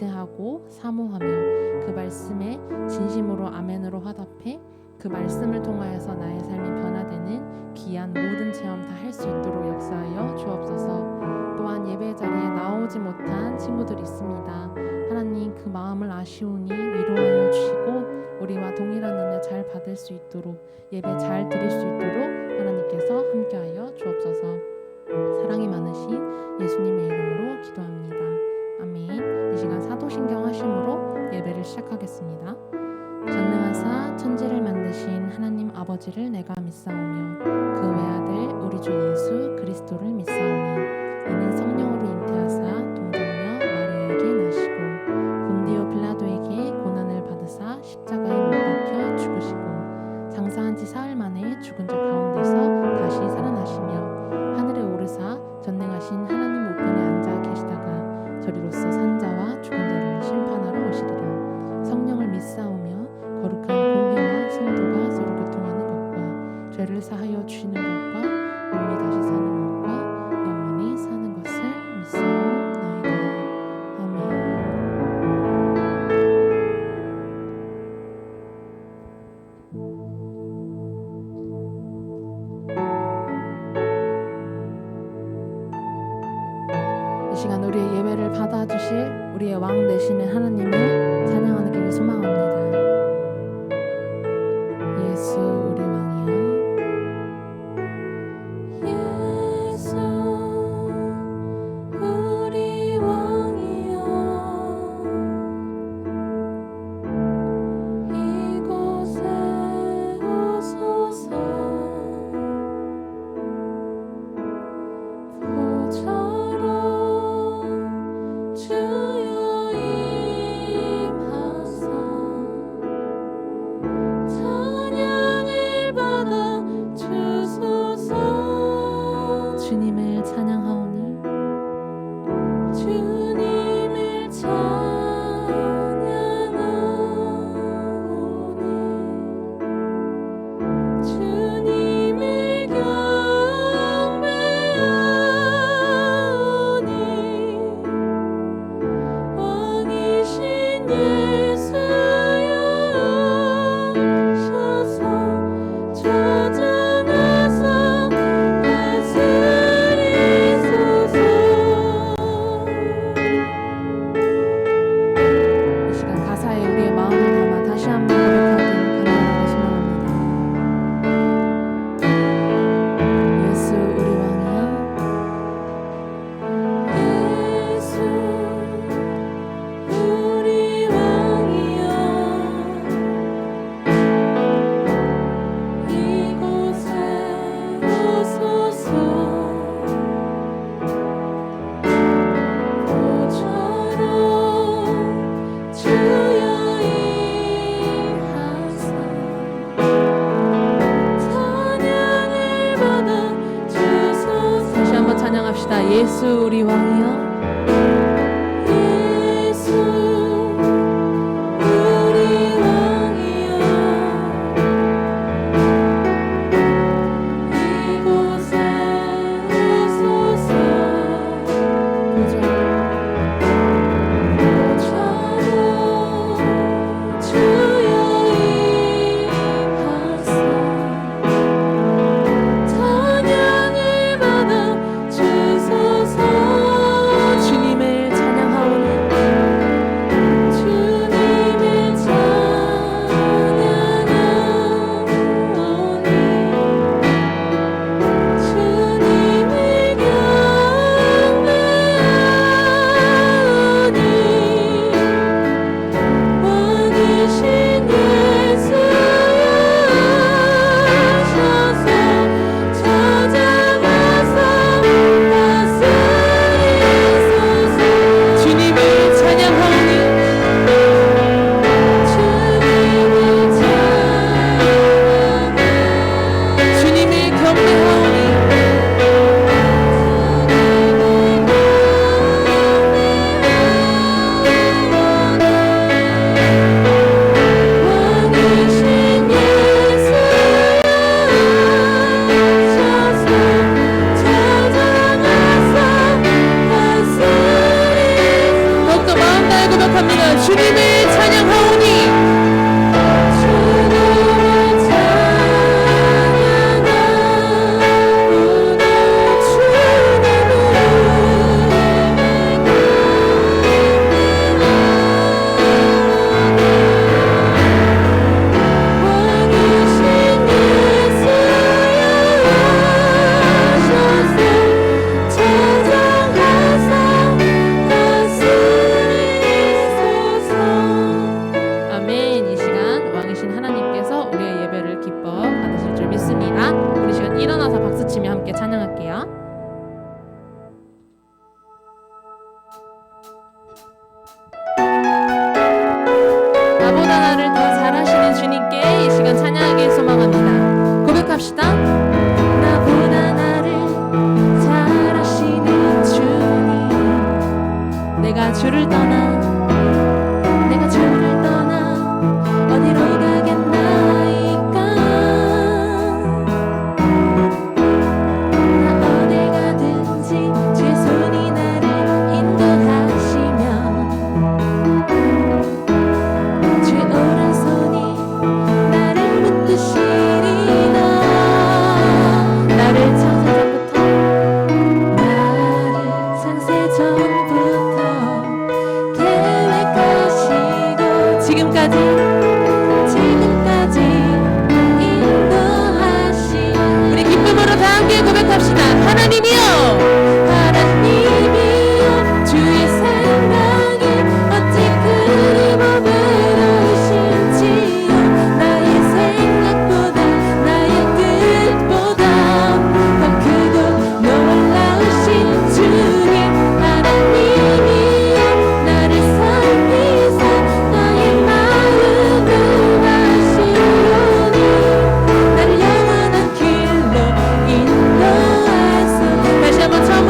기대하고 사모하며 그 말씀에 진심으로 아멘으로 화답해 그 말씀을 통하여서 나의 삶이 변화되는 귀한 모든 체험 다 할 수 있도록 역사하여 주옵소서. 또한 예배 자리에 나오지 못한 친구들이 있습니다. 하나님, 그 마음을 아쉬우니 위로하여 주시고 우리와 동일한 은혜 잘 받을 수 있도록, 예배 잘 드릴 수 있도록 하나님께서 함께하여 주옵소서. 사랑이 많으신 예수님의 이름으로 기도합니다. 아멘. 이 시간 사도신경 하심으로 예배를 시작하겠습니다. 전능하사 천지를 만드신 하나님 아버지를 내가 믿사오며 그 외아들 우리 주 예수 그리스도를 믿사오니 이는 성령으로 잉태하사 동정녀 마리아에게 나시고 본디오 빌라도에게 고난을 받으사 십자가에 못 박혀 죽으시고 장사한 지 사흘 만에 죽은 자 가운데서 다시 살아나시며 하늘에 오르사 전능하신 하나님 우편에 앉아 계시다가 저리로서 산자와 죽은 자를 심판하러 오시리라. 성령을 믿사오며 거룩한 공회와 성도가 서로 교통하는 것과 죄를 사하여 주시는 것과 몸이 다시 사는 것과 영원히 사는 것을 믿사옵나이다. 아멘. 이 시간 우리의 예배를 받아주실 우리의 왕 되시는 하나님을 찬양하는 길을 소망합니다. 예수 우리 왕이여, 예수 우리 왕이여, 이곳에 오소서. 보좌로 주여 임하사 찬양을 받아 주소서. 주님을 찬양하오니 주님을 찬양하오니 주님을 경배하오니 왕이신 예수여 오셔서 찾아가서 다스리소서. 이 시간 가사에 우리의 마음을 담아 다시 한번 고백하길 간절하게 소망합니다. 예수 우리 왕이여, 예수 우리 왕이여, 이곳에 오소서. 보좌로 주여 임하사 찬양을 받아 주소서. 다시 한번 찬양합시다. 예수 우리 왕이여, 예수 우리 왕이여, 이곳에 오소서. 보좌로 주여 임하사 찬양을 받아 주소서. 고백합니다. 주님을 찬양하오니 주님을 찬양하오니 아멘. 이 시간 왕이신 하나님께서 우리의 예배를 기뻐 받으실 줄 믿습니다. 우리 시간 일어나서 박수치며 함께 찬양할게요. 나보다 나를 더 잘하시는 주님께 이 시간 찬양하길 소망합니다. 고백합시다. 나보다 나를 잘하시는 주님 내가 주를 떠나 내가 주를 떠나 어디로 가겠나이까 나 어딜 가든지 주의 손이 나를 인도하시며 주의 오른손이 나를 붙드시리다 나를 창세전부터 계획하시고 지금까지 인도하신 우리 기쁨으로 다 함께 고백합시다. 하나님이여 하나님이여 주의 생각이 어찌 그리 보배로우신지요 나의 생각보다 나의 뜻보다 더 크고 놀라우신 주님 하나님이여 나를 살피사 나의 마음을 아시오니 나를 영원한 길로 인도하소 다시 한번 처음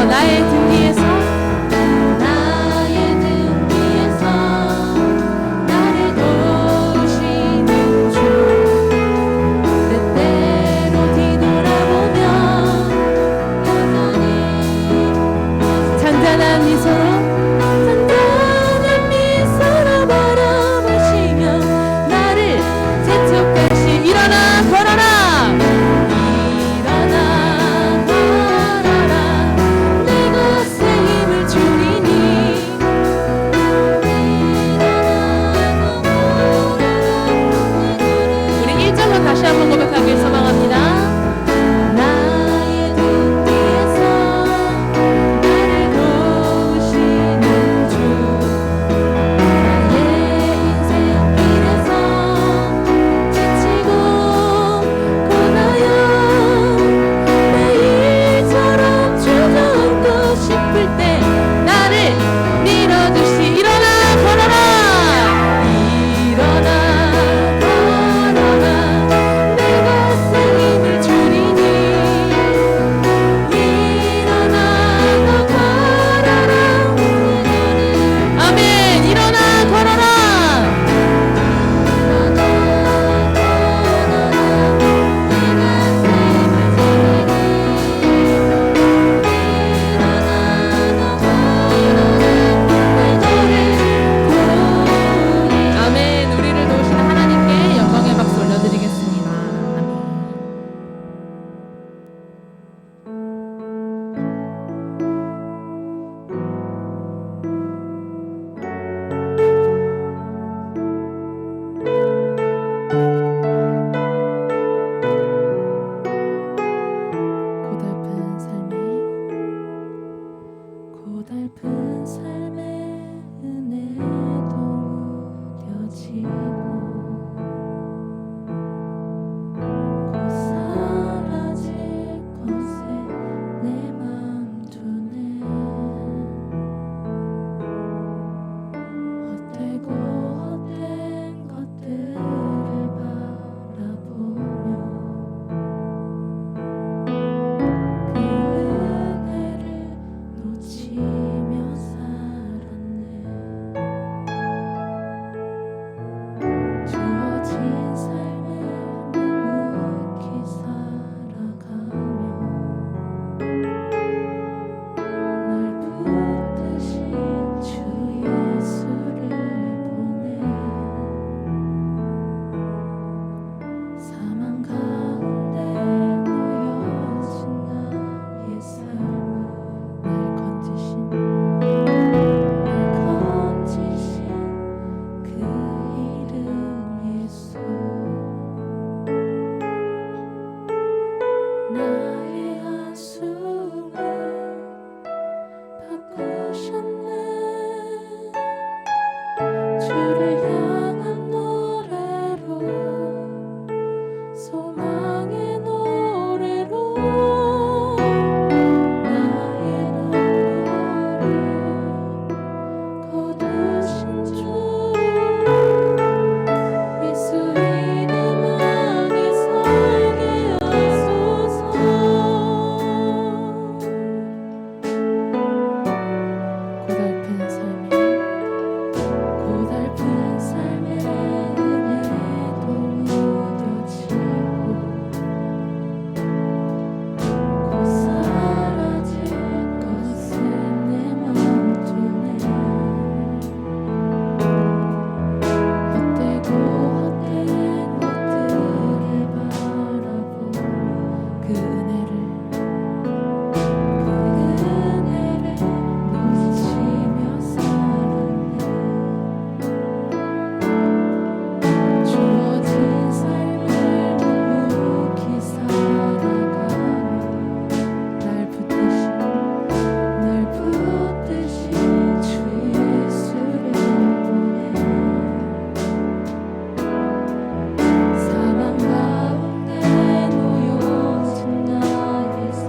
나의 등 뒤에서 나의 등 뒤에서 나를 도우시는 주 때때로 뒤돌아보면 여전히 잔잔한 미소로 바라보시며 나를 재촉같이 일어나 걸어라 일어나 걸어라 내 것에 힘을 주리니 우리 1절로 다시 한번 고백하길 소망합니다. 나의 등 뒤에서 나를 도우시는 주 나의 인생길에서 지치고 고나여 매일처럼 주저앉고 싶을 때 나를 밀어주시 일어나 걸어라 일어나 걸어라 내 것에 힘을 주리니 일어나 너 걸어라 아멘. 일어나 걸어라. 아멘. 우리를 도우시는 하나님께 영광의 박수 올려드리겠습니다. 아멘. 고달픈 삶의 은혜도 무뎌지고 곧 사라질 것에 내 맘 두네 헛되고 헛된 것들을 바라보며 그 은혜를 놓치며 살았네 주어진 삶을 묵묵히 살아가며 날 붙드신 주 예수를 보내 사망 가운데 놓여진 나의 삶을 날 건지신 그 이름 예수 나의 한숨을 바꾸셨네 주를 향한 노래로 소망의 노래로 나의 눈물을 거두신 주 예수 이름 안에 살게 하소서 고달픈 삶의 고달픈 삶의 은혜도 무뎌지고 곧 사라질 것에 내 맘 두네 헛되고 헛된 것들을 바라보며 그 은혜를 놓치며 살았네 주어진 삶을 묵묵히 살아가며 날 붙드신 주 예수를 보내 사망 가운데 놓여진 나의 삶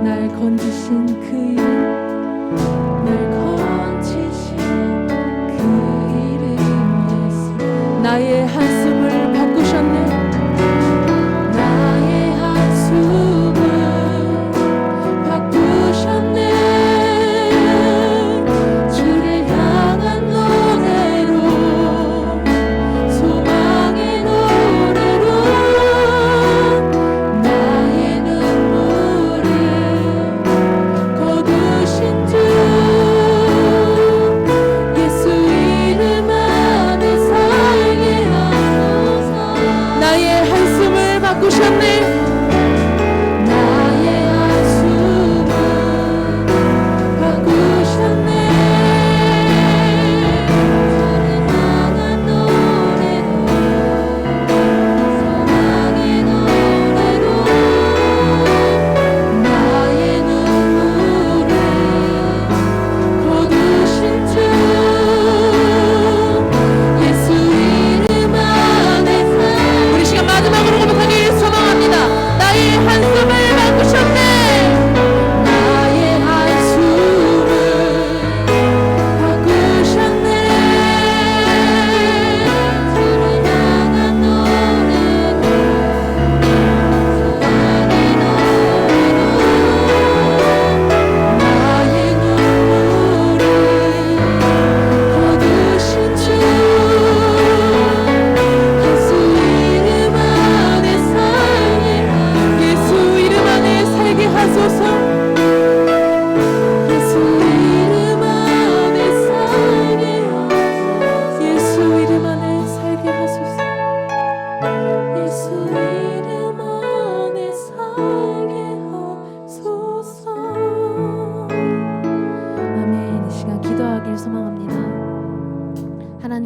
날 건지신 그 이름 날 건지신 그 이름 예수 나의 한숨을 바꾸셨네 나의 한숨을 바꾸셨네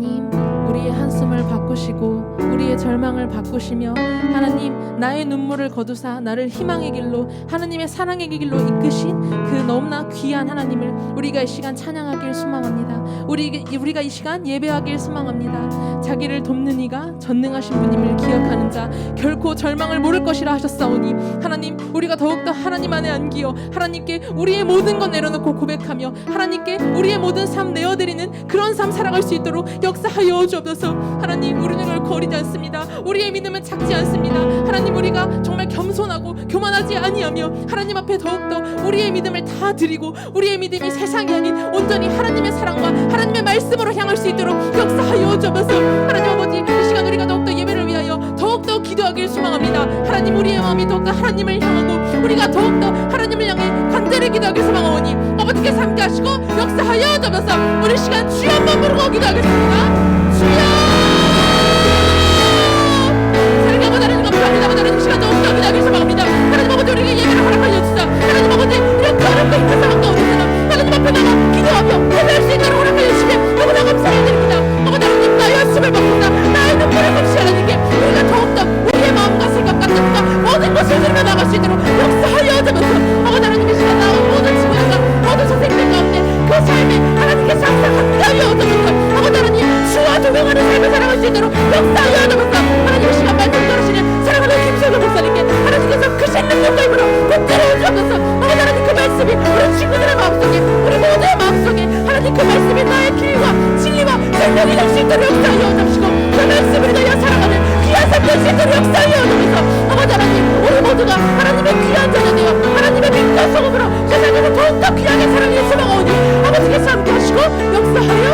하나님, 우리의 한숨을 바꾸시고 우리의 절망을 바꾸시며 하나님, 나의 눈물을 거두사 나를 희망의 길로, 하나님의 사랑의 길로 이끄신 그 너무나 귀한 하나님을 우리가 이 시간 찬양하길 소망합니다. 우리가 이 시간 예배하길 소망합니다. 자기를 돕는 이가 전능하신 분임을 기억하는 자 결코 절망을 모를 것이라 하셨사오니 하나님, 우리가 더욱더 하나님 안에 안기어 하나님께 우리의 모든 것 내려놓고 고백하며 하나님께 우리의 모든 삶 내어드리는 그런 삶 살아갈 수 있도록 역사하여 주옵소서. 하나님, 우리는 거리지 않습니다. 우리의 믿음은 작지 않습니다. 하나님, 우리가 정말 겸손하고 교만하지 아니하며 하나님 앞에 더욱더 우리의 믿음을 다 드리고 우리의 믿음이 세상이 아닌 온전히 하나님의 사랑과 하나님의 말씀으로 향할 수 있도록 역사하여 주옵소서. 하나님 아버지, 이 시간 우리가 더욱더 예배를 위하여 더욱더 기도하길 소망합니다. 하나님, 우리의 마음이 더욱더 하나님을 향하고 우리가 더욱더 하나님을 향해 간절히 기도하길 소망하오니 아버지께서 함께 하시고 역사하여 주옵소서. 우리 시간 주여 한번 부르고 기도하겠습니다. 주여! 사랑의 아버지, 하나님 감사합니다. 하나님, 이 시간 더욱더 기도하길 소망합니다. 하나님 아버지, 우리에게 예배를 허락하여 주사. 하나님 아버지, 이렇게 어렵고 힘든 상황 가운데서는 하나님 앞에 나가 기도하며 예배할 수 있도록 허락하여 주시면 너무나 감사드립니다. 아버지 하나님, 나의 한숨을 바꾸사 나의 눈물을 곱시 하나님께 우리가 더욱더 우리의 마음과 생각과 뜻과 모든 것을 들며 나갈 수 있도록 역사하여 주옵소서. 아버지 하나님, 이 시간 나온 모든 친구들과 모든 선생님들 가운데 그 삶에 하나님께서 항상 함께하여 주옵소서. 아버지 하나님, 주와 동행하는 삶을 살아갈 수 있도록 역사하여 주옵소서. 하나님, 이 시간 말씀 들으시는 사랑하는 김세훈 목사님께 하나님께서 크신 능력과 힘으로 붙들어 주옵소서. 아버지 하나님, 그 말씀이 우리 친구들의 마음속에 우리 모두의 마음속에 하나님, 그 말씀이 나의 길과 진리와 생명이 될 수 있도록 역사하여 주옵시고 그 말씀을 위하여 살아가는 귀한 삶 될 수 있도록 역사하여 주옵소서. 아버지 하나님, 우리 모두가 하나님의 귀한 자녀 되어 하나님의 빛과 소금으로 세상에서 더욱더 귀하게 사랑해 주시오니 아버지께서 함께 하시고 역사하여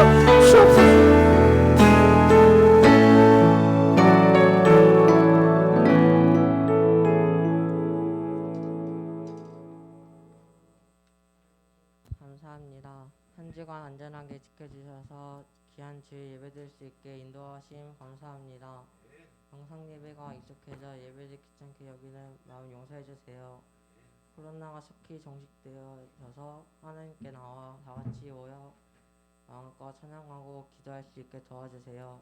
주옵소서. 감사합니다. 한 주간 안전하게 지켜주셔서 귀한 주일 예배드릴 수 있게 인도하심 감사합니다. 영상 예배가 익숙해져 예배를 귀찮게 여기는 마음 용서해 주세요. 코로나가 속히 종식되어져서 하나님께 나와 다 같이 모여 마음껏 찬양하고 기도할 수 있게 도와주세요.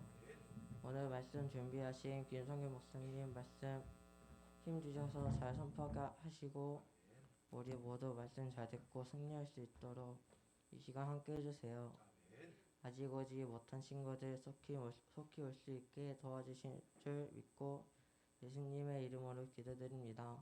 오늘 말씀 준비하신 김성규 목사님 말씀 힘 주셔서 잘 선포하시고 우리 모두 말씀 잘 듣고 승리할 수 있도록 이 시간 함께 해주세요. 아직 오지 못한 친구들 속히 올 수 있게 도와주신 줄 믿고 예수님의 이름으로 기도드립니다.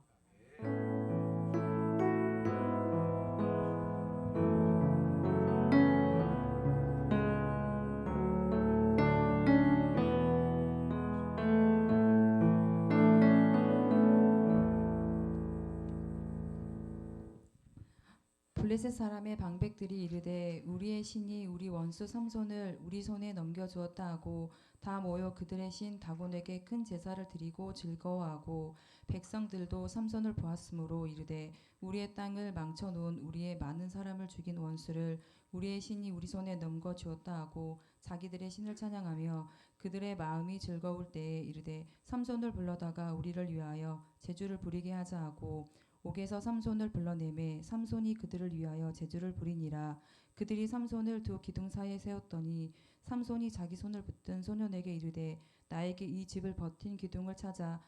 블레셋 사람의 방백들이 이르되 우리의 신이 우리 원수 삼손을 우리 손에 넘겨주었다 하고 다 모여 그들의 신 다곤에게 큰 제사를 드리고 즐거워하고 백성들도 삼손을 보았으므로 이르되 우리의 땅을 망쳐놓은 우리의 많은 사람을 죽인 원수를 우리의 신이 우리 손에 넘겨주었다 하고 자기들의 신을 찬양하며 그들의 마음이 즐거울 때에 이르되 삼손을 불러다가 우리를 위하여 제주를 부리게 하자 하고 옥에서 삼손을 불러내매 삼손이 그들을 위하여 제주를 부리니라. 그들이 삼손을 두 기둥 사이에 세웠더니 삼손이 자기 손을 붙든 소년에게 이르되 나에게 이 집을 버틴 기둥을 찾아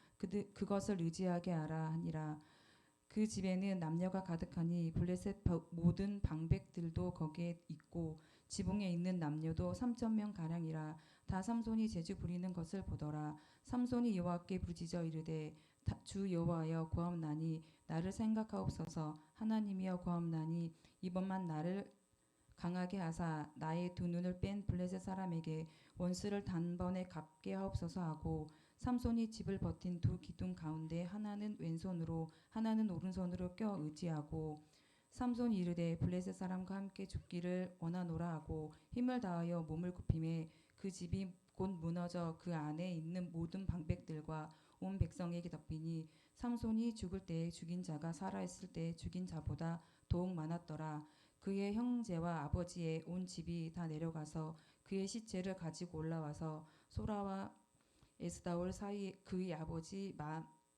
그것을 의지하게 하라 하니라. 그 집에는 남녀가 가득하니 블레셋 모든 방백들도 거기에 있고 지붕에 있는 남녀도 3,000명 가량이라. 다 삼손이 제주 부리는 것을 보더라. 삼손이 여호와께 부르짖어 이르되 주 여호와여 구하옵나니 나를 생각하옵소서. 하나님이여 구하옵나니 이번만 나를 강하게 하사 나의 두 눈을 뺀 블레셋 사람에게 원수를 단번에 갚게 하옵소서 하고 삼손이 집을 버틴 두 기둥 가운데 하나는 왼손으로 하나는 오른손으로 껴 의지하고 삼손이 이르되 블레셋 사람과 함께 죽기를 원하노라 하고 힘을 다하여 몸을 굽히매 그 집이 곧 무너져 그 안에 있는 모든 방백들과 온 백성에게 덮이니 삼손이 죽을 때에 죽인 자가 살아있을 때에 죽인 자보다 더욱 많았더라. 그의 형제와 아버지의 온 집이 다 내려가서 그의 시체를 가지고 올라와서 소라와 에스다올 사이 그의 아버지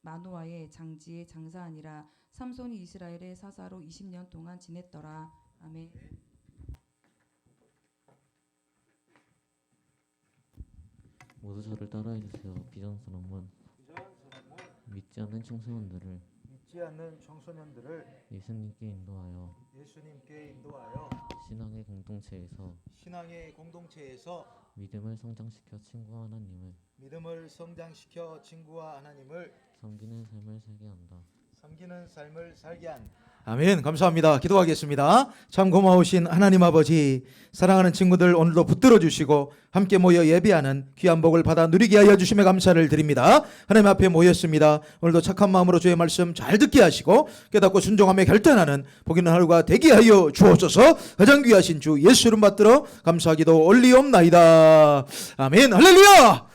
마노아의 장지에 장사하니라. 삼손이 이스라엘의 사사로 20년 동안 지냈더라. 아멘. 모두 저를 따라해 주세요. 비전선언문. 믿지 않는 청소년들을 믿지 않는 청소년들을 예수님께 인도하여 예수님께 인도하여 신앙의 공동체에서 믿음을 성장시켜 친구와 하나님을 섬기는 삶을 살게 한다. 아멘. 감사합니다. 기도하겠습니다. 참 고마우신 하나님 아버지, 사랑하는 친구들 오늘도 붙들어 주시고 함께 모여 예배하는 귀한 복을 받아 누리게 하여 주심에 감사를 드립니다. 하나님 앞에 모였습니다. 오늘도 착한 마음으로 주의 말씀 잘 듣게 하시고 깨닫고 순종하며 결단하는 복 있는 하루가 되게 하여 주옵소서. 가장 귀하신 주 예수 이름 받들어 감사하기도 올리옵나이다. 아멘. 할렐루야.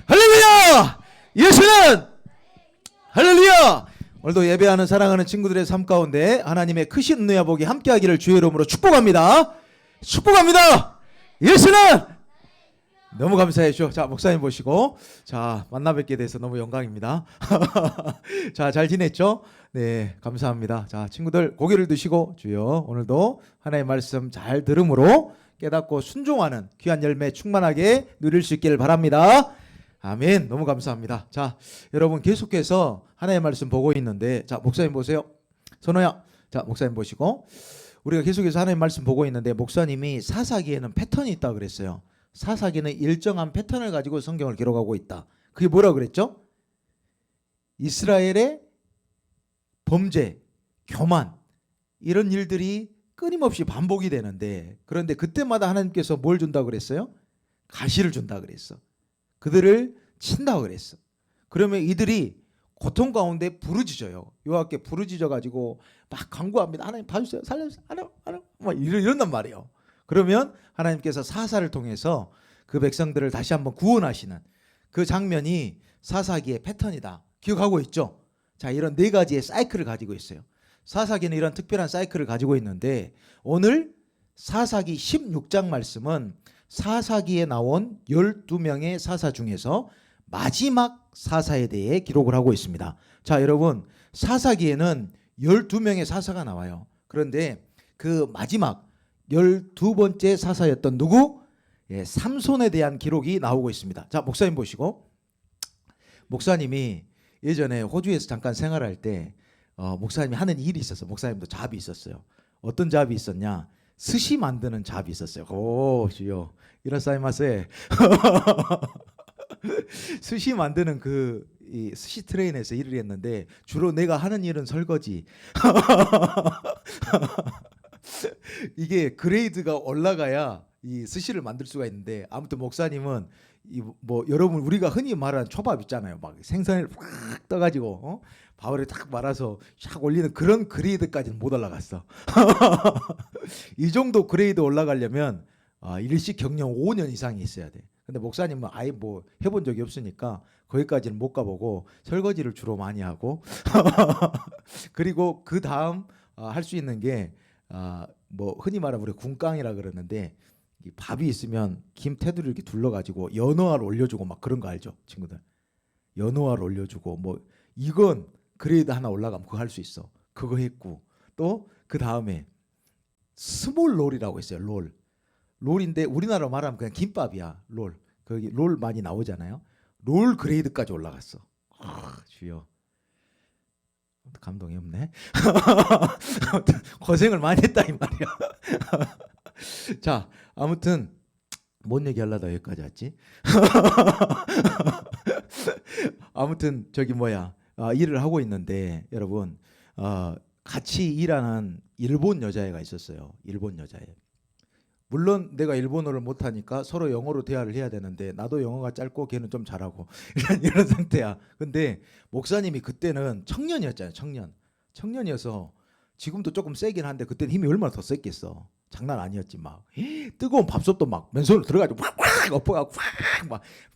할렐루야. 예수는 할렐루야. 오늘도 예배하는 사랑하는 친구들의 삶 가운데 하나님의 크신 은혜와 복이 함께하기를 주의 이름으로 축복합니다. 축복합니다. 예수는 너무 감사해 주셔. 자, 목사님 보시고 자, 만나 뵙게 돼서 너무 영광입니다. 자, 잘 지냈죠? 네, 감사합니다. 자, 친구들 고개를 드시고 주여 오늘도 하나님의 말씀 잘 들음으로 깨닫고 순종하는 귀한 열매 충만하게 누릴 수 있기를 바랍니다. 아멘. 너무 감사합니다. 자, 여러분 계속해서 하나님의 말씀 보고 있는데, 자, 목사님 보세요. 선호야, 자, 목사님 보시고, 우리가 계속해서 하나님의 말씀 보고 있는데 목사님이 사사기에는 패턴이 있다고 그랬어요. 사사기는 일정한 패턴을 가지고 성경을 기록하고 있다. 그게 뭐라고 그랬죠? 이스라엘의 범죄, 교만 이런 일들이 끊임없이 반복이 되는데, 그런데 그때마다 하나님께서 뭘 준다고 그랬어요? 가시를 준다고 그랬어. 그들을 친다고 그랬어. 그러면 이들이 고통 가운데 부르짖어요. 요한께 부르짖어 가지고 막 간구합니다. 하나님 봐주세요. 살려주세요. 하나님 막 이런단 말이에요. 그러면 하나님께서 사사를 통해서 그 백성들을 다시 한번 구원하시는 그 장면이 사사기의 패턴이다. 기억하고 있죠? 자, 이런 네 가지의 사이클을 가지고 있어요. 사사기는 이런 특별한 사이클을 가지고 있는데, 오늘 사사기 16장 말씀은 사사기에 나온 12명의 사사 중에서 마지막 사사에 대해 기록을 하고 있습니다. 자, 여러분, 사사기에는 12명의 사사가 나와요. 그런데 그 마지막 12번째 사사였던 누구? 예, 삼손에 대한 기록이 나오고 있습니다. 자, 목사님 보시고, 목사님이 예전에 호주에서 잠깐 생활할 때 목사님이 하는 일이 있었어요. 목사님도 잡이 있었어요. 어떤 잡이 있었냐? 스시 만드는 잡이 있었어요. 오, 주여. 이라사이마세. 스시 만드는 이 스시 트레인에서 일을 했는데, 주로 내가 하는 일은 설거지. 이게 그레이드가 올라가야 이 스시를 만들 수가 있는데, 아무튼 목사님은 여러분 우리가 흔히 말하는 초밥 있잖아요. 막 생선을 확 떠가지고 밥을 딱 말아서 샥 올리는 그런 그레이드까지는 못 올라갔어. 이 정도 그레이드 올라가려면 일식 경력 5년 이상이 있어야 돼. 근데 목사님은 아예 해본 적이 없으니까 거기까지는 못 가보고 설거지를 주로 많이 하고 그리고 그 다음 할 수 있는 게 흔히 말하면 우리 군깡이라 그러는데, 이 밥이 있으면 김 테두리 이렇게 둘러가지고 연어알 올려주고 막 그런 거 알죠, 친구들? 연어알 올려주고 이건 그레이드 하나 올라가면 그거 할 수 있어. 그거 했고, 또 그 다음에 스몰 롤이라고 있어요. 롤인데 우리나라로 말하면 그냥 김밥이야. 거기 롤 많이 나오잖아요. 롤 그레이드까지 올라갔어. 주여. 감동이 없네. 고생을 많이 했다 이 말이야. 자, 아무튼 뭔 얘기 하려다 여기까지 왔지? 아무튼 일을 하고 있는데, 여러분 같이 일하는 일본 여자애가 있었어요. 일본 여자애. 물론 내가 일본어를 못하니까 서로 영어로 대화를 해야 되는데, 나도 영어가 짧고 걔는 좀 잘하고 이런 상태야. 근데 목사님이 그때는 청년이었잖아요. 청년이어서 지금도 조금 세긴 한데 그때는 힘이 얼마나 더 셌겠어. 장난 아니었지. 막 뜨거운 밥솥도 막 맨손으로 들어가지고 팍 엎어가고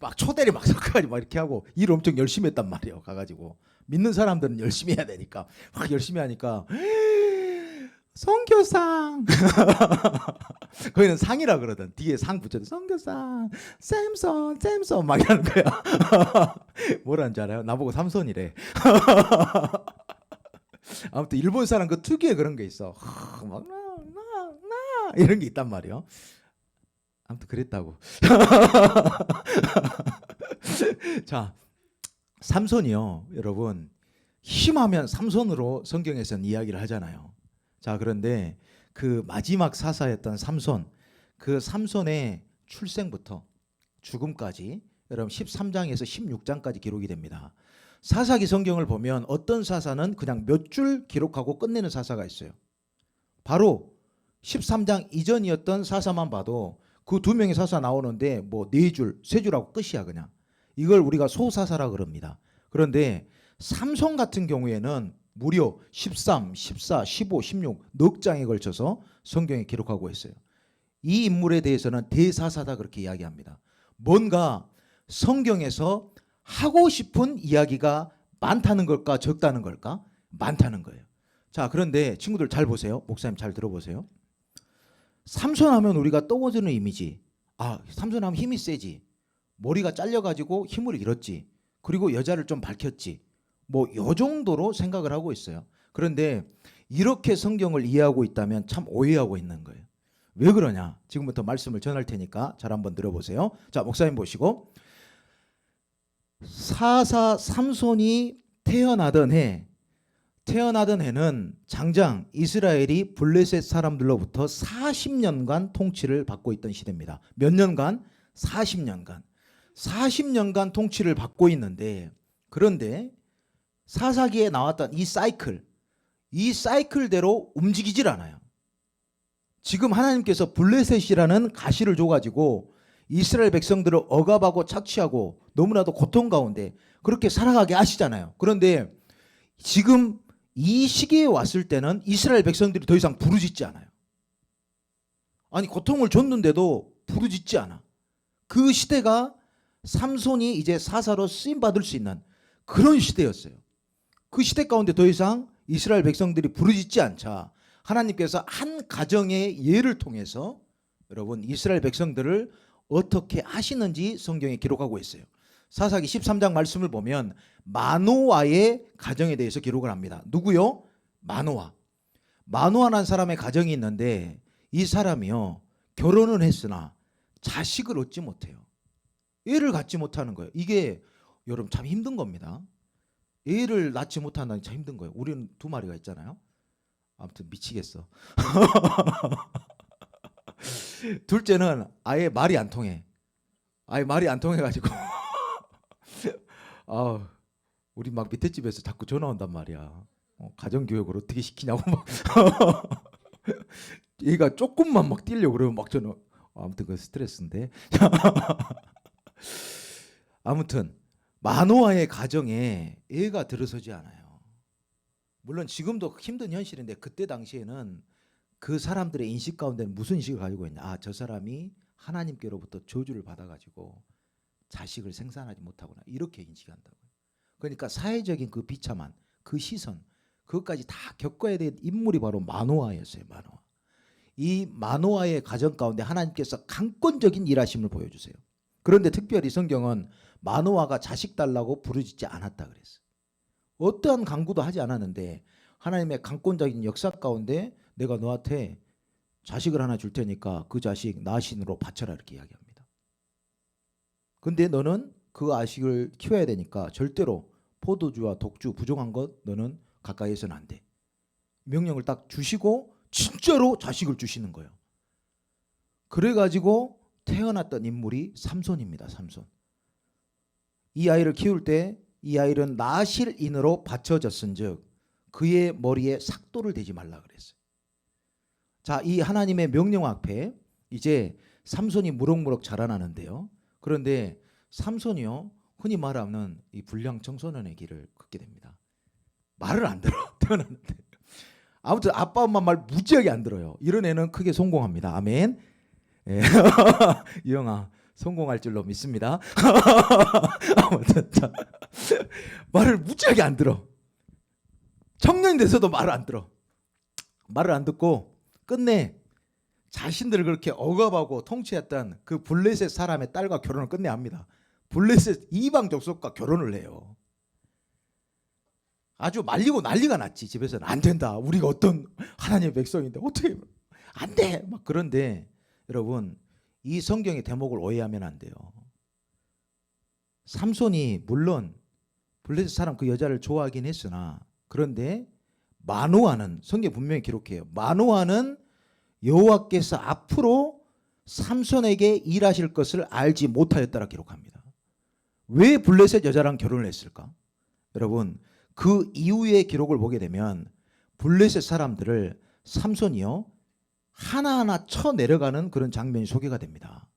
막 초대리 막 섞어가지고 막 이렇게 하고 일 엄청 열심히 했단 말이에요. 가가지고 믿는 사람들은 열심히 해야 되니까 막 열심히 하니까 선교상 거기는 상이라 그러던, 뒤에 상 붙여도 선교상 샘son 막 이러는 거야. 뭐라는 줄 알아요? 나보고 삼손이래. 아무튼 일본 사람 그 특유의 그런 게 있어. 막 나 이런 게 있단 말이에요. 아무튼 그랬다고. 자, 삼손이요, 여러분 힘하면 삼손으로 성경에서는 이야기를 하잖아요. 자, 그런데 그 마지막 사사였던 삼손, 그 삼손의 출생부터 죽음까지 여러분 13장에서 16장까지 기록이 됩니다. 사사기 성경을 보면 어떤 사사는 그냥 몇 줄 기록하고 끝내는 사사가 있어요. 바로 13장 이전이었던 사사만 봐도 그 두 명의 사사 나오는데 뭐 네 줄, 세 줄하고 끝이야 그냥. 이걸 우리가 소사사라 그럽니다. 그런데 삼손 같은 경우에는 무려 13, 14, 15, 16 넉 장에 걸쳐서 성경에 기록하고 있어요. 이 인물에 대해서는 대사사다 그렇게 이야기합니다. 뭔가 성경에서 하고 싶은 이야기가 많다는 걸까 적다는 걸까? 많다는 거예요. 자, 그런데 친구들 잘 보세요. 목사님 잘 들어보세요. 삼손 하면 우리가 떠오르는 이미지, 아, 삼손 하면 힘이 세지, 머리가 잘려가지고 힘을 잃었지, 그리고 여자를 좀 밝혔지, 뭐 요 정도로 생각을 하고 있어요. 그런데 이렇게 성경을 이해하고 있다면 참 오해하고 있는 거예요. 왜 그러냐? 지금부터 말씀을 전할 테니까 잘 한번 들어보세요. 자, 목사님 보시고, 사사 삼손이 태어나던 해는 장장 이스라엘이 블레셋 사람들로부터 40년간 통치를 받고 있던 시대입니다. 몇 년간? 40년간. 40년간 통치를 받고 있는데, 그런데 사사기에 나왔던 이 사이클대로 움직이질 않아요. 지금 하나님께서 블레셋이라는 가시를 줘가지고 이스라엘 백성들을 억압하고 착취하고 너무나도 고통 가운데 그렇게 살아가게 하시잖아요. 그런데 지금 이 시기에 왔을 때는 이스라엘 백성들이 더 이상 부르짖지 않아요. 아니, 고통을 줬는데도 부르짖지 않아. 그 시대가 삼손이 이제 사사로 쓰임받을 수 있는 그런 시대였어요. 그 시대 가운데 더 이상 이스라엘 백성들이 부르짖지 않자 하나님께서 한 가정의 예를 통해서 여러분 이스라엘 백성들을 어떻게 하시는지 성경에 기록하고 있어요. 사사기 13장 말씀을 보면 마노아의 가정에 대해서 기록을 합니다. 누구요? 마노아라는 사람의 가정이 있는데 이 사람이요, 결혼은 했으나 자식을 얻지 못해요. 애를 갖지 못하는 거예요. 이게 여러분 참 힘든 겁니다. 애를 낳지 못한다는 게 참 힘든 거예요. 우리는 두 마리가 있잖아요. 아무튼 미치겠어. 둘째는 아예 말이 안 통해. 아예 말이 안 통해가지고 우리 막 밑에 집에서 자꾸 전화 온단 말이야. 가정교육을 어떻게 시키냐고 막 얘가 조금만 막 뛰려고 그러면 막 전화. 아무튼 그 스트레스인데. 아무튼 마노아의 가정에 애가 들어서지 않아요. 물론 지금도 힘든 현실인데 그때 당시에는 그 사람들의 인식 가운데는 무슨 인식을 가지고 있냐? 아, 저 사람이 하나님께로부터 저주를 받아가지고 자식을 생산하지 못하구나, 이렇게 인식한다고요. 그러니까 사회적인 그 비참한 그 시선, 그것까지 다 겪어야 될 인물이 바로 마노아였어요. 이 마노아의 가정 가운데 하나님께서 강권적인 일하심을 보여주세요. 그런데 특별히 성경은 마노아가 자식 달라고 부르짖지 않았다 그랬어요. 어떠한 강구도 하지 않았는데 하나님의 강권적인 역사 가운데 내가 너한테 자식을 하나 줄 테니까 그 자식 나 신으로 바쳐라, 이렇게 이야기합니다. 근데 너는 그 자식을 키워야 되니까 절대로 포도주와 독주 부정한 것 너는 가까이 해서는 안 돼. 명령을 딱 주시고 진짜로 자식을 주시는 거예요. 그래가지고 태어났던 인물이 삼손입니다. 삼손. 이 아이를 키울 때 이 아이는 나실인으로 바쳐졌은즉 그의 머리에 삭도를 대지 말라 그랬어요. 자, 이 하나님의 명령 앞에 이제 삼손이 무럭무럭 자라나는데요. 그런데 삼손이요, 흔히 말하는 이 불량 청소년의 길을 걷게 됩니다. 말을 안 들어. 태어났는데. 아무튼 아빠 엄마 말 무지하게 안 들어요. 이런 애는 크게 성공합니다. 아멘. 예. 이영아, 성공할 줄로 믿습니다. 아무튼 말을 무지하게 안 들어. 청년이 돼서도 말을 안 들어. 말을 안 듣고 끝내 자신들을 그렇게 억압하고 통치했던 그 블레셋 사람의 딸과 결혼을 끝내 합니다. 블레셋 이방 족속과 결혼을 해요. 아주 말리고 난리가 났지. 집에서는 안 된다. 우리가 어떤 하나님의 백성인데 어떻게 안 돼. 막 그런데 여러분 이 성경의 대목을 오해하면 안 돼요. 삼손이 물론 블레셋 사람 그 여자를 좋아하긴 했으나 그런데 마노아는 성경 분명히 기록해요. 마노아는 여호와께서 앞으로 삼손에게 일하실 것을 알지 못하였다라 기록합니다. 왜 블레셋 여자랑 결혼을 했을까? 여러분 그 이후의 기록을 보게 되면 블레셋 사람들을 삼손이요 하나하나 쳐 내려가는 그런 장면이 소개가 됩니다.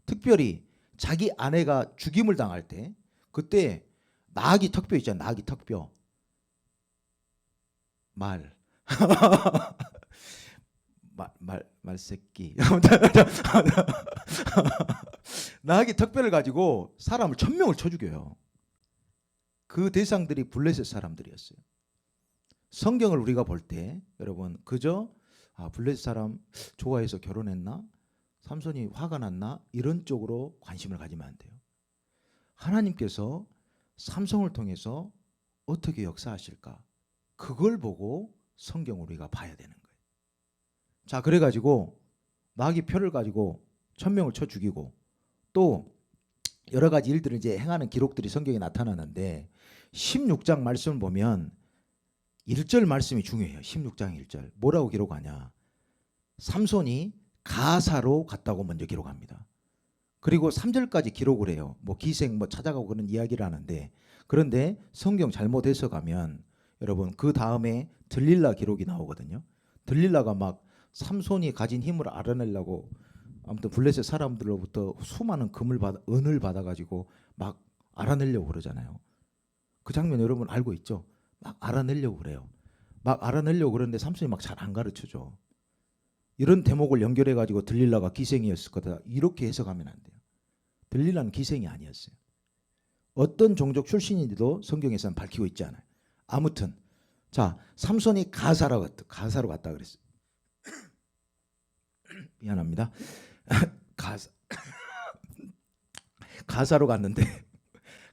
특별히 자기 아내가 죽임을 당할 때 그때 나귀 턱뼈 있잖아요. 나귀 턱뼈 말새끼 나귀 턱뼈를 가지고 사람을 1000명을 쳐 죽여요. 그 대상들이 블레셋 사람들이었어요. 성경을 우리가 볼 때 여러분 그저 블레셋 사람 좋아해서 결혼했나? 삼손이 화가 났나? 이런 쪽으로 관심을 가지면 안 돼요. 하나님께서 삼손을 통해서 어떻게 역사하실까? 그걸 보고 성경을 우리가 봐야 되는 거예요. 자, 그래가지고 나귀 표를 가지고 1000명을 쳐 죽이고 또 여러 가지 일들을 이제 행하는 기록들이 성경에 나타나는데 16장 말씀을 보면 1절 말씀이 중요해요. 16장 1절 뭐라고 기록하냐? 삼손이 가사로 갔다고 먼저 기록합니다. 그리고 3절까지 기록을 해요. 뭐 기생 뭐 찾아가고 그런 이야기를 하는데 그런데 성경 잘못 해석하면 여러분 그 다음에 들릴라 기록이 나오거든요. 들릴라가 막 삼손이 가진 힘을 알아내려고 아무튼 블레셋 사람들로부터 수많은 은을 받아가지고 막 알아내려고 그러잖아요. 그 장면 여러분 알고 있죠? 막 알아내려고 그래요. 막 알아내려고 그러는데 삼손이 막 잘 안 가르쳐줘. 이런 대목을 연결해가지고 들릴라가 기생이었을 거다 이렇게 해석하면 안 돼요. 들릴라는 기생이 아니었어요. 어떤 종족 출신인지도 성경에서는 밝히고 있지 않아요. 아무튼 자 삼손이 가사로 갔다 그랬어요. 미안합니다. 가사로 갔는데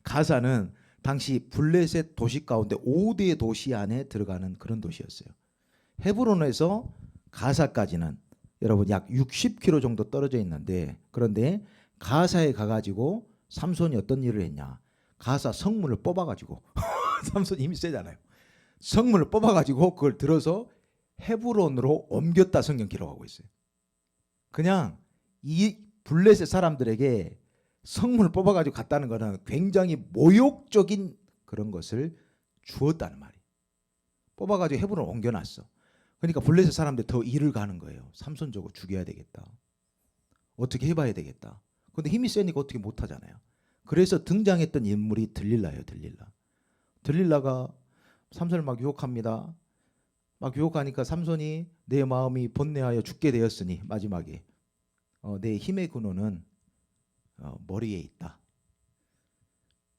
가사는 당시 블레셋 도시 가운데 5대 도시 안에 들어가는 그런 도시였어요. 헤브론에서 가사까지는 여러분 약 60km 정도 떨어져 있는데 그런데 가사에 가가지고 삼손이 어떤 일을 했냐? 가사 성문을 뽑아가지고 삼손이 힘이 세잖아요. 성문을 뽑아가지고 그걸 들어서 헤브론으로 옮겼다 성경 기록하고 있어요. 그냥 이 블레셋 사람들에게 성문을 뽑아가지고 갔다는 것은 굉장히 모욕적인 그런 것을 주었다는 말이에요. 뽑아가지고 헤브론을 옮겨놨어. 그러니까 블레셋 사람들이 더 일을 가는 거예요. 삼손 저거 죽여야 되겠다. 어떻게 해봐야 되겠다. 근데 힘이 세니까 어떻게 못하잖아요. 그래서 등장했던 인물이 들릴라예요. 들릴라가 삼손을 막 유혹합니다. 막 유혹하니까 삼손이 내 마음이 번뇌하여 죽게 되었으니 마지막에 내 힘의 근원은 머리에 있다.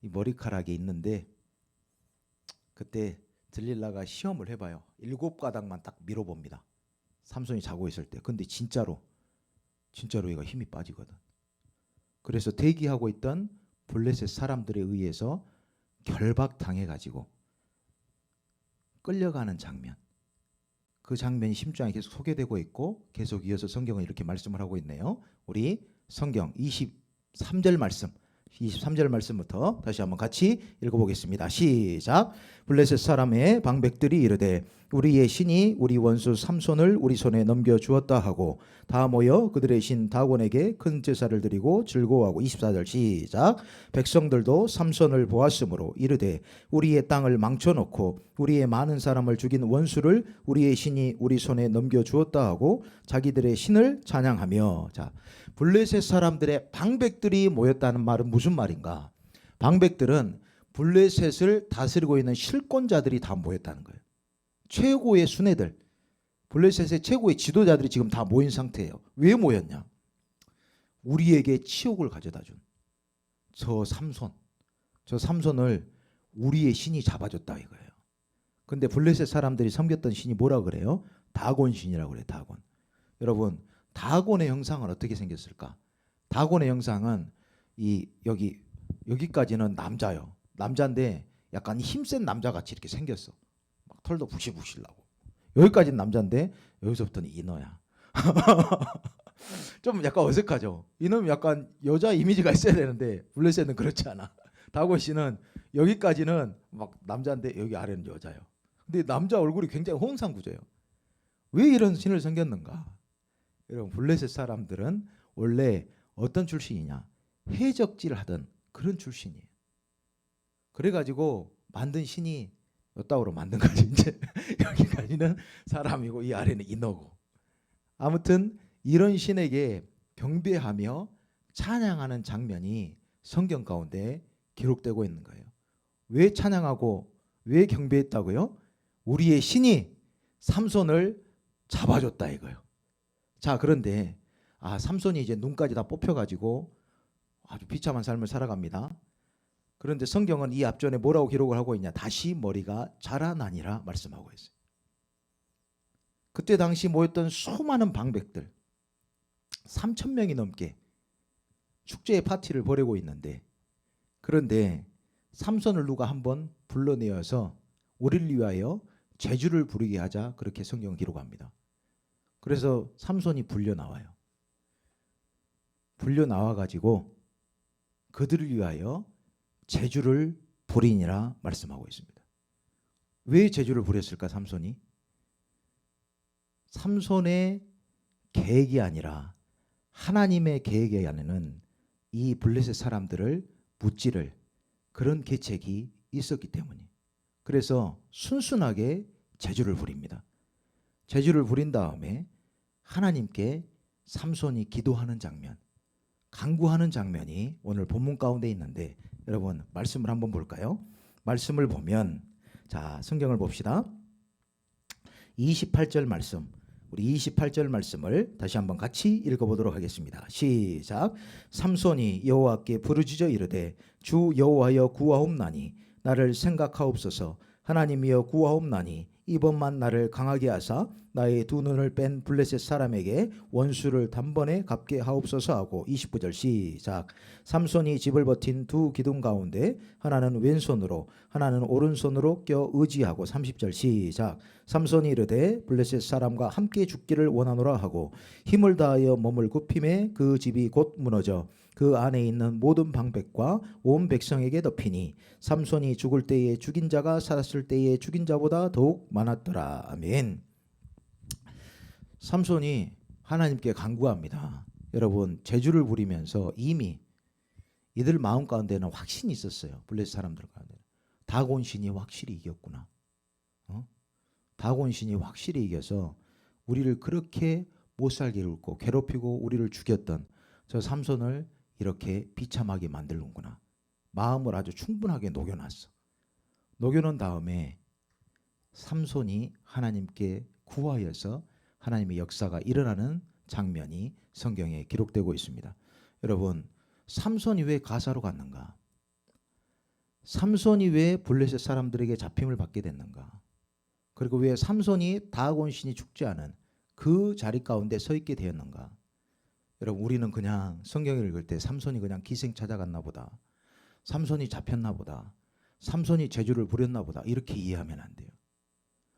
이 머리카락에 있는데 그때 들릴라가 시험을 해봐요. 7가닥만 딱 밀어봅니다. 삼손이 자고 있을 때. 근데 진짜로 얘가 힘이 빠지거든. 그래서 대기하고 있던 블레셋 사람들에 의해서 결박당해가지고 끌려가는 장면. 그 장면이 10장에 계속 소개되고 있고 계속 이어서 성경은 이렇게 말씀을 하고 있네요. 우리 성경 23절 말씀부터 다시 한번 같이 읽어보겠습니다. 시작. 블레셋 사람의 방백들이 이르되 우리의 신이 우리 원수 삼손을 우리 손에 넘겨주었다 하고 다 모여 그들의 신 다곤에게 큰 제사를 드리고 즐거워하고 24절 시작. 백성들도 삼손을 보았으므로 이르되 우리의 땅을 망쳐놓고 우리의 많은 사람을 죽인 원수를 우리의 신이 우리 손에 넘겨주었다 하고 자기들의 신을 찬양하며. 자, 블레셋 사람들의 방백들이 모였다는 말은 무슨 말인가? 방백들은 블레셋을 다스리고 있는 실권자들이 다 모였다는 거예요. 최고의 수뇌들, 블레셋의 최고의 지도자들이 지금 다 모인 상태예요. 왜 모였냐? 우리에게 치욕을 가져다 준 저 삼손을 우리의 신이 잡아줬다 이거예요. 근데 블레셋 사람들이 섬겼던 신이 뭐라 그래요? 다곤 신이라고 그래요. 다곤. 여러분, 다곤의 형상은 어떻게 생겼을까? 다곤의 형상은 여기까지는 남자요. 남자인데 약간 힘센 남자같이 이렇게 생겼어. 막 털도 부실부실 나고. 여기까지는 남자인데 여기서부터는 인어야. 좀 약간 어색하죠. 이놈 약간 여자 이미지가 있어야 되는데 블레셋은 그렇지 않아. 다곤 씨는 여기까지는 막 남자인데 여기 아래는 여자예요. 근데 남자 얼굴이 굉장히 홍상구조예요. 왜 이런 신을 섬겼는가? 여러분 블레셋 사람들은 원래 어떤 출신이냐? 해적질 하던 그런 출신이에요. 그래가지고 만든 신이 이따구로 만든 거지. 이제 여기까지는 사람이고 이 아래는 인어고. 아무튼 이런 신에게 경배하며 찬양하는 장면이 성경 가운데 기록되고 있는 거예요. 왜 찬양하고 왜 경배했다고요? 우리의 신이 삼손을 잡아줬다 이거예요. 자, 그런데 삼손이 이제 눈까지 다 뽑혀가지고 아주 비참한 삶을 살아갑니다. 그런데 성경은 이 앞전에 뭐라고 기록을 하고 있냐? 다시 머리가 자라나니라 말씀하고 있어요. 그때 당시 모였던 수많은 방백들 3,000명이 넘게 축제의 파티를 벌이고 있는데, 그런데 삼손을 누가 한번 불러내어서 우리를 위하여 제주를 부르게 하자, 그렇게 성경은 기록합니다. 그래서 삼손이 불려 나와요. 불려 나와 가지고 그들을 위하여 제주를 부리니라 말씀하고 있습니다. 왜 제주를 부렸을까? 삼손이 삼손의 계획이 아니라 하나님의 계획에 안에는 이 블레셋 사람들을 무찌를 그런 계책이 있었기 때문에, 그래서 순순하게 제주를 부립니다. 제주를 부린 다음에 하나님께 삼손이 기도하는 장면, 간구하는 장면이 오늘 본문 가운데 있는데, 여러분 말씀을 한번 볼까요? 말씀을 보면, 자, 성경을 봅시다. 28절 말씀, 우리 28절 말씀을 다시 한번 같이 읽어보도록 하겠습니다. 시작. 삼손이 여호와께 부르짖어 이르되 주 여호와여 구하옵나니 나를 생각하옵소서. 하나님이여 구하옵나니 이번만 나를 강하게 하사 나의 두 눈을 뺀 블레셋 사람에게 원수를 단번에 갚게 하옵소서 하고, 29절 시작. 삼손이 집을 버틴 두 기둥 가운데 하나는 왼손으로 하나는 오른손으로 껴 의지하고, 30절 시작. 삼손이 이르되 블레셋 사람과 함께 죽기를 원하노라 하고 힘을 다하여 몸을 굽힘에 그 집이 곧 무너져 그 안에 있는 모든 방백과 온 백성에게 덮이니 삼손이 죽을 때에 죽인 자가 살았을 때에 죽인 자보다 더욱 많았더라. 아멘. 삼손이 하나님께 간구합니다. 여러분 제주를 부리면서 이미 이들 마음 가운데는 확신이 있었어요. 블레셋 사람들 가운데 다곤 신이 확실히 이겼구나. 다곤 신이 확실히 이겨서 우리를 그렇게 못살게 굴고 괴롭히고 우리를 죽였던 저 삼손을 이렇게 비참하게 만들는구나. 마음을 아주 충분하게 녹여놨어. 녹여놓은 다음에 삼손이 하나님께 구하여서 하나님의 역사가 일어나는 장면이 성경에 기록되고 있습니다. 여러분, 삼손이 왜 가사로 갔는가? 삼손이 왜 블레셋 사람들에게 잡힘을 받게 됐는가? 그리고 왜 삼손이 다곤 신이 죽지 않은 그 자리 가운데 서 있게 되었는가? 여러분, 우리는 그냥 성경을 읽을 때 삼손이 그냥 기생 찾아갔나 보다, 삼손이 잡혔나 보다, 삼손이 제주를 부렸나 보다, 이렇게 이해하면 안 돼요.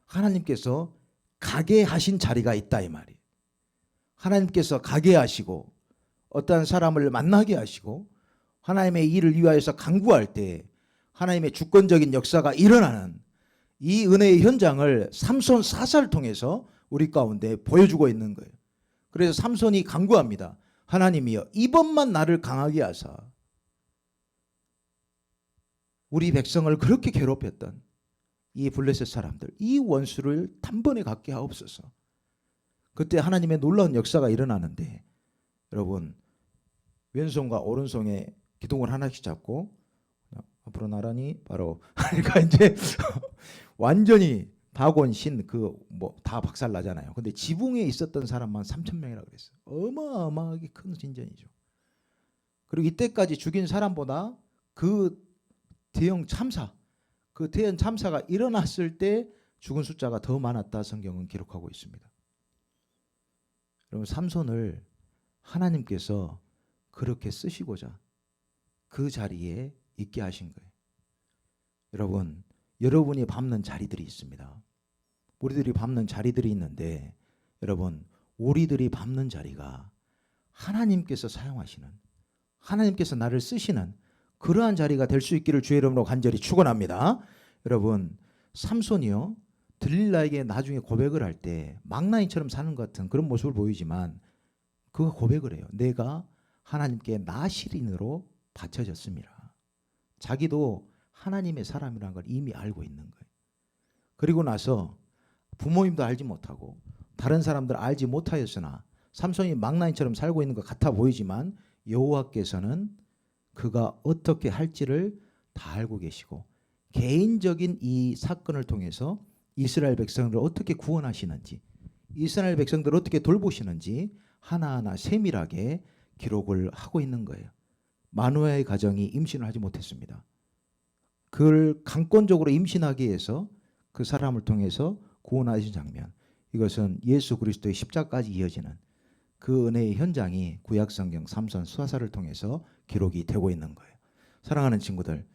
하나님께서 가게 하신 자리가 있다 이 말이에요. 하나님께서 가게 하시고 어떠한 사람을 만나게 하시고 하나님의 일을 위하여서 간구할 때 하나님의 주권적인 역사가 일어나는 이 은혜의 현장을 삼손 사사를 통해서 우리 가운데 보여주고 있는 거예요. 그래서 삼손이 간구합니다. 하나님이여 이번만 나를 강하게 하사 우리 백성을 그렇게 괴롭혔던 이 블레셋 사람들, 이 원수를 단번에 갖게 하옵소서. 그때 하나님의 놀라운 역사가 일어나는데, 여러분 왼손과 오른손에 기둥을 하나씩 잡고 앞으로 나란히 바로 그러니까 이제 완전히 다곤 신 그 뭐 다 박살 나잖아요. 근데 지붕에 있었던 사람만 3,000명이라고 그랬어요. 어마어마하게 큰 진전이죠. 그리고 이때까지 죽인 사람보다 그 대형 참사, 그 대형 참사가 일어났을 때 죽은 숫자가 더 많았다 성경은 기록하고 있습니다. 여러분 삼손을 하나님께서 그렇게 쓰시고자 그 자리에 있게 하신 거예요. 여러분, 여러분이 밟는 자리들이 있습니다. 우리들이 밟는 자리들이 있는데, 여러분 우리들이 밟는 자리가 하나님께서 사용하시는, 하나님께서 나를 쓰시는 그러한 자리가 될 수 있기를 주의 이름으로 간절히 축원합니다. 여러분, 삼손이요, 들릴라에게 나중에 고백을 할 때 망나니처럼 사는 것 같은 그런 모습을 보이지만 그가 고백을 해요. 내가 하나님께 나시린으로 바쳐졌습니다. 자기도 하나님의 사람이라는 걸 이미 알고 있는 거예요. 그리고 나서 부모님도 알지 못하고 다른 사람들 알지 못하였으나 삼손이 망나니처럼 살고 있는 것 같아 보이지만 여호와께서는 그가 어떻게 할지를 다 알고 계시고 개인적인 이 사건을 통해서 이스라엘 백성들을 어떻게 구원하시는지, 이스라엘 백성들을 어떻게 돌보시는지 하나하나 세밀하게 기록을 하고 있는 거예요. 마누아의 가정이 임신을 하지 못했습니다. 그걸 강권적으로 임신하기 위해서 그 사람을 통해서 구원하신 장면, 이것은 예수 그리스도의 십자가까지 이어지는 그 은혜의 현장이 구약성경 삼손 수하사를 통해서 기록이 되고 있는 거예요. 사랑하는 친구들,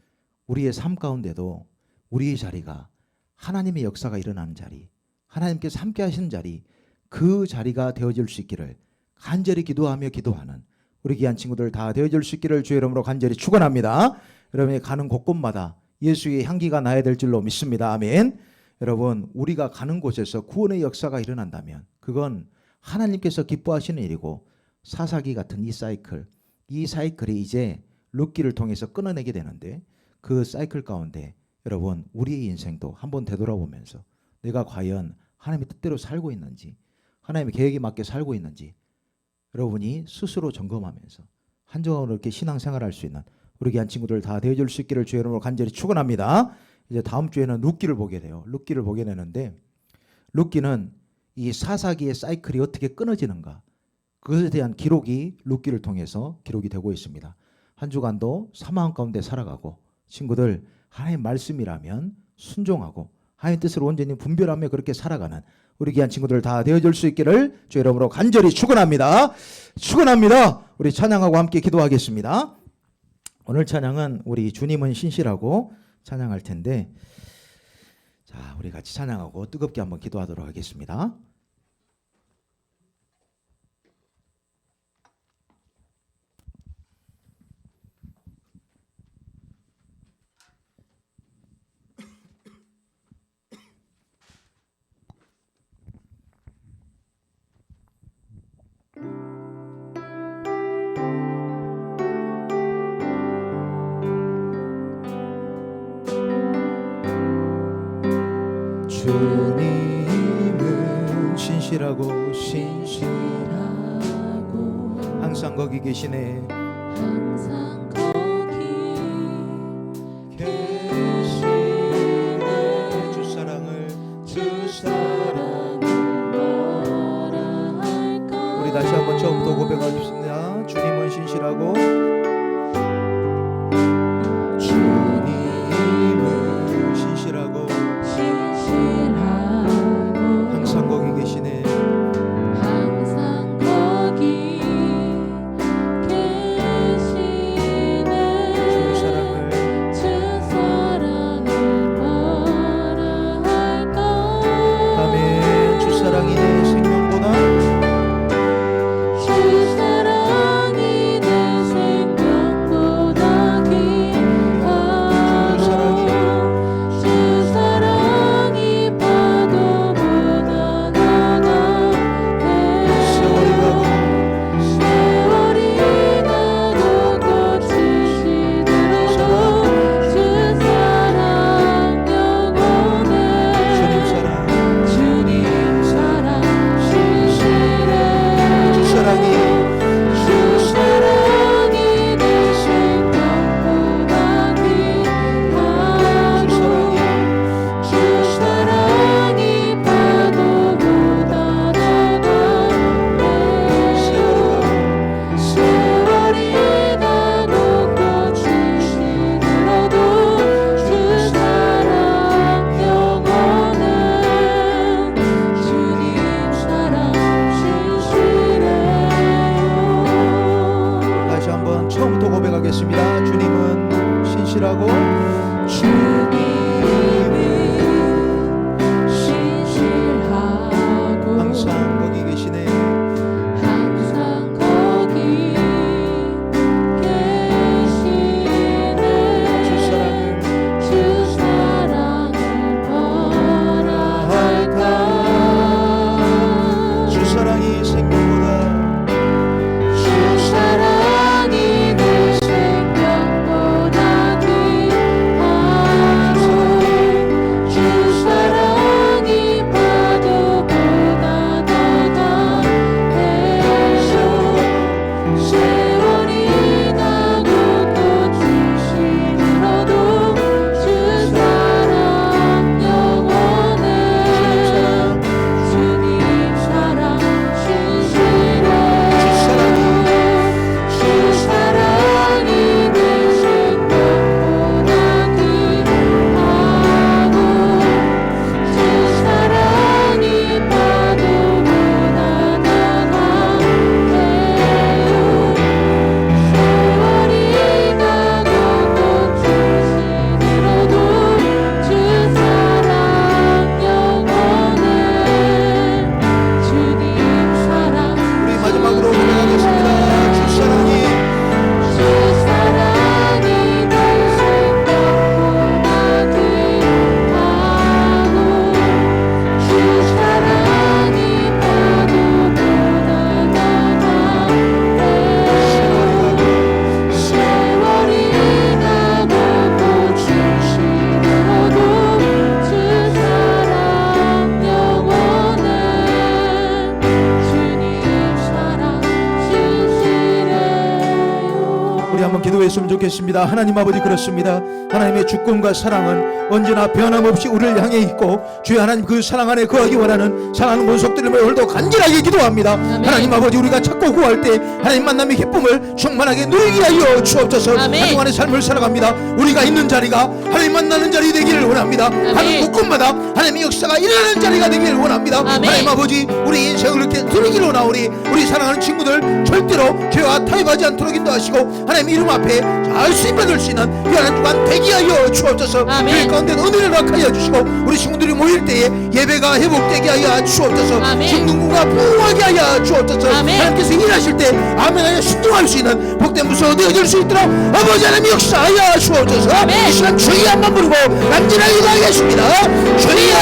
우리의 삶 가운데도 우리의 자리가 하나님의 역사가 일어나는 자리, 하나님께서 함께 하시는 자리, 그 자리가 되어질 수 있기를 간절히 기도하며 기도하는 우리 귀한 친구들 다 되어질 수 있기를 주의 이름으로 간절히 축원합니다. 여러분이 가는 곳곳마다 예수의 향기가 나야 될 줄로 믿습니다. 아멘. 여러분, 우리가 가는 곳에서 구원의 역사가 일어난다면 그건 하나님께서 기뻐하시는 일이고, 사사기 같은 이 사이클이 이제 룻기를 통해서 끊어내게 되는데, 그 사이클 가운데 여러분, 우리의 인생도 한번 되돌아보면서 내가 과연 하나님의 뜻대로 살고 있는지, 하나님의 계획에 맞게 살고 있는지 여러분이 스스로 점검하면서 한정으로 이렇게 신앙생활할 수 있는 우리 귀한 친구들 다 되어줄 수 있기를 주의 이름으로 간절히 축원합니다. 이제 다음 주에는 룻기를 보게 돼요. 룻기를 보게 되는데, 룻기는 이 사사기의 사이클이 어떻게 끊어지는가, 그것에 대한 기록이 룻기를 통해서 기록이 되고 있습니다. 한 주간도 사망 가운데 살아가고, 친구들 하나님의 말씀이라면 순종하고 하나님의 뜻을 온전히 분별하며 그렇게 살아가는 우리 귀한 친구들 다 되어줄 수 있기를 주의 이름으로 간절히 축원합니다. 축원합니다. 우리 찬양하고 함께 기도하겠습니다. 오늘 찬양은 우리 주님은 신실하고 찬양할 텐데, 자, 우리 같이 찬양하고 뜨겁게 한번 기도하도록 하겠습니다. 주님은 신실하고 항상 거기 계시네. 항상 거기 계시네. 주 사랑을 뭐라 할까. 우리 다시 한번 처음부터 고백하겠습니다. 주님은 신실하고 주님은 신실하고 항상 거기 계시네. 항상 거기 계시네. 주 사랑을 뭐라 할까. 아멘. 주 사랑이 내 생명보다 주 사랑이 내 생명보다 한번 기도했으면 좋겠습니다. 하나님 아버지, 그렇습니다. 하나님의 주권과 사랑은 언제나 변함없이 우리를 향해 있고, 주여 하나님 그 사랑 안에 거하기 원하는 사랑하는 본속들을 오늘도 간절하게 기도합니다. 하나님 아버지, 우리가 찾고 구할 때 하나님 만남의 기쁨을 충만하게 누리게 하여 주옵소서. 한동안의 삶을 살아갑니다. 우리가 있는 자리가 하나님 만나는 자리 되기를 원합니다. 가는 곳곳마다 하나님의 역사가 일어나는 자리가 되기를 원합니다. 하나님 아버지, 우리 인생을 이렇게 누리기를 원하오니 우리 사랑하는 친구들 절대로 죄와 타협하지 않도록 인도하시고 하나님 이름 앞에 잘 쓰임받을 수 있는 귀한 주간 되게 하여 주옵소서. 교회 가운데 은혜를 허락하여 주시고 우리 친구들이 모일 때에 예배가 회복되게 하여 주옵소서. 중등부가 부흥하게 하여 주옵소서. 하나님께서 일하실 때 아멘하여 순종할 수 있는 복된 무서워 되어질 수 있도록 아버지 하나님 역사하여 주옵소서. 이 시간 주의 한번 부르고 남진하게 기도하겠습니다. 주여,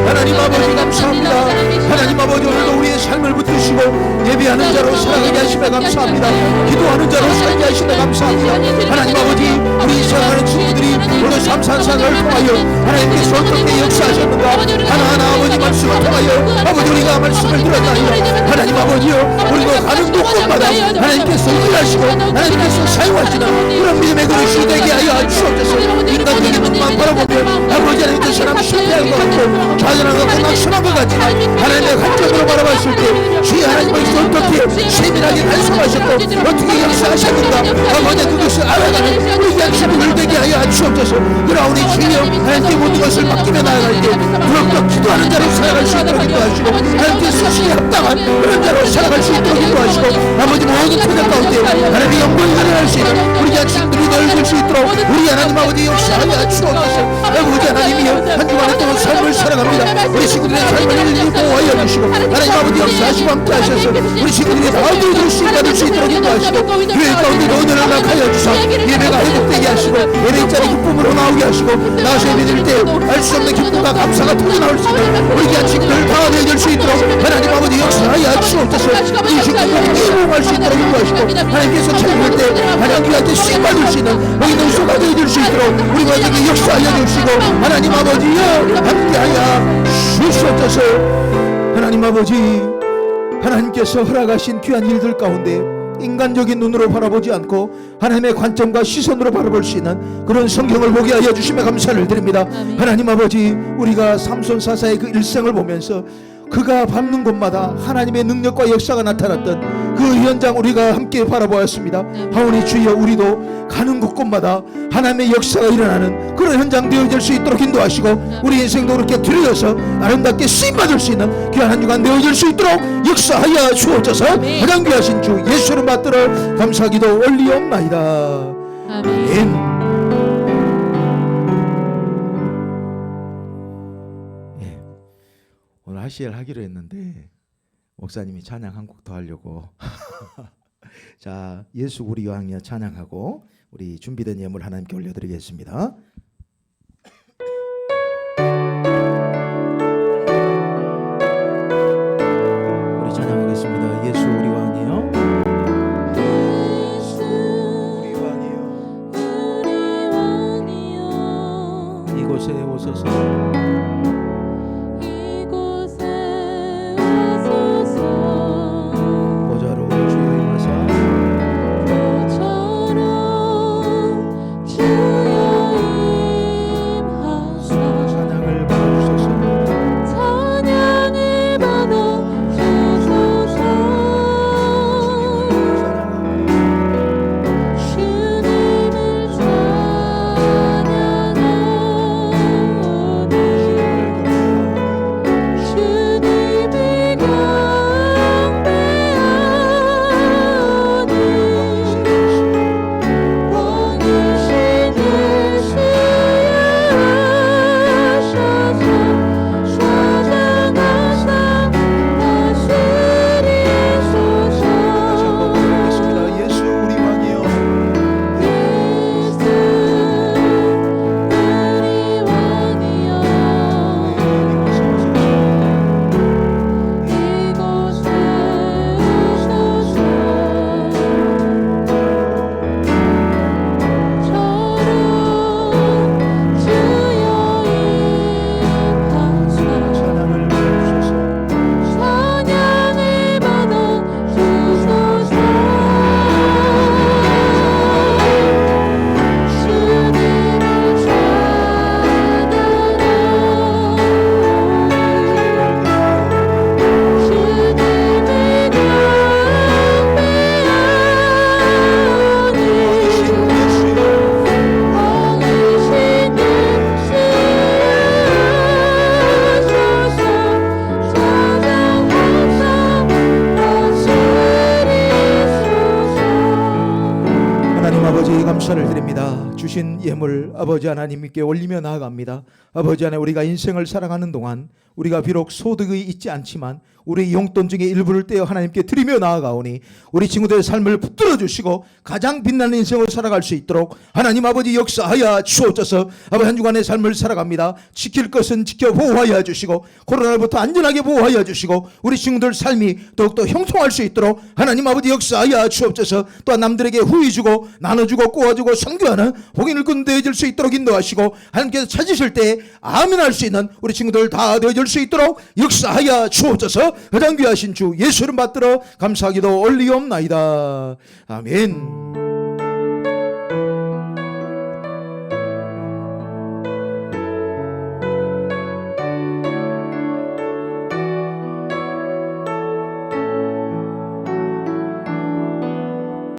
하나님 아버지 감사합니다. 하나님 아버지, 오늘도 우리의 삶을 붙드시고 예배하는 자로 살아가게 하시며 감사합니다. 기도하는 자로 살게 하시며 감사합니다. 하나님 아버지, 우리 사랑하는 친구들이 오늘 삼산산을 통하여 하나님께서 어떻게 역사하셨는가 하나하나 아버지 말씀을 통하여 아버지 우리가 말씀을 들었나이다. 하나님 아버지요, 우리가 가는 곳곳마다 하나님께서 일하시고 하나님께서 사용하시는 그런 믿음의 그릇이 되게 하여 주옵소서. 인간적인 눈만 바라보면 아버지 하나님께서 사람 실패한 것 같고 좌절한 것 같고 낙심한 것 같지만 하나님의 관점으로 바라봤을 때 주의 하나님께서 어떻게 세밀하게 단속하셨고 어떻게 역사하셨는가 아버지 그것을 알아가는 우리 양심을 되게 하여 주옵소서. 그러오니 주여, 하나님께 모든 것을 맡기며 나아갈 때 부럽게 기도하는 자로 살아갈 수 있도록 인도하시고 하나님께 수시에 합당한 그런 자로 살아갈 수 있도록 인도하시고 아버지 모든 표적 가운데 하나님의 영광이 일어날 수 있는 우리 자신들이 넓을 수 있도록 우리 하나님 아버지 역사하여 주옵소서. 아버지 하나님이여, 한 주간에 또 삶을 살아갑니다. 우리 친구들의 삶을 일일이 보호하여 주시고 하나님 아버지 역사하시고 함께 하셔서 우리 친구들이 마음대로 받을 수 있도록 인도하시고 교회 가운데 은혜를 허락하여 주사 예배가 회복되게 하시고 예배 자리 기쁨으로 나오게 하시고 나와서 예배 드릴 때 알 수 없는 기쁨과 감사가 터져나올 수 있는 우리 귀한 친구들 다 되어질 수 있도록 하나님 아버지 역사하여 주옵소서. 이 식구들을 이용할 수 있도록 인도하시고 하나님께서 찾을 때 하나님 귀한테 쓰임받을 수 있는 너희 능수가 되어질 수 있도록 우리 가족에 역사하여 주시고 하나님 아버지여 함께하여 주시옵소서. 하나님 아버지, 하나님께서 허락하신 귀한 일들 가운데 인간적인 눈으로 바라보지 않고 하나님의 관점과 시선으로 바라볼 수 있는 그런 성경을 보게 하여 주시며 감사를 드립니다. 하나님 아버지, 우리가 삼손 사사의 그 일생을 보면서 그가 밟는 곳마다 하나님의 능력과 역사가 나타났던 그 현장 우리가 함께 바라보았습니다. 하오니 주여, 우리도 가는 곳곳마다 하나님의 역사가 일어나는 그런 현장 되어질 수 있도록 인도하시고 우리 인생도 그렇게 들여서 아름답게 쓰임받을 수 있는 귀한 한 주간 되어질 수 있도록 역사하여 주옵소서. 가장 귀하신 주 예수를 받들어 감사기도 올리옵나이다. 아멘. 오늘 하시엘 하기로 했는데 목사님이 찬양 한 곡 더 하려고 자, 예수 우리 여왕이여 찬양하고 우리 준비된 예물 하나님께 올려드리겠습니다. 우리 찬양하겠습니다. 예수 우리 왕이여, 우리 왕이여, 이곳에 오소서. 주님을 찬양하오니 감사를 드립니다. 주신 예물 아버지 하나님께 올리며 나아갑니다. 아버지 하나님, 우리가 인생을 살아가는 동안 우리가 비록 소득이 있지 않지만 우리 용돈 중에 일부를 떼어 하나님께 드리며 나아가오니 우리 친구들의 삶을 붙들어 주시고 가장 빛나는 인생을 살아갈 수 있도록 하나님 아버지 역사하여 주옵소서. 아버지, 한 주간의 삶을 살아갑니다. 지킬 것은 지켜 보호하여 주시고 코로나로부터 안전하게 보호하여 주시고 우리 친구들 삶이 더욱더 형통할 수 있도록 하나님 아버지 역사하여 주옵소서. 또한 남들에게 후히 주고 나눠주고 꼬아주고 선교하는 복인을 끈되어질 수 있도록 인도하시고 하나님께서 찾으실 때 아멘할 수 있는 우리 친구들 다 되어질 수 있도록 역사하여 주옵소서. 가장 귀하신 주 예수 이름 받들어 감사하기도 올리옵나이다. 아멘.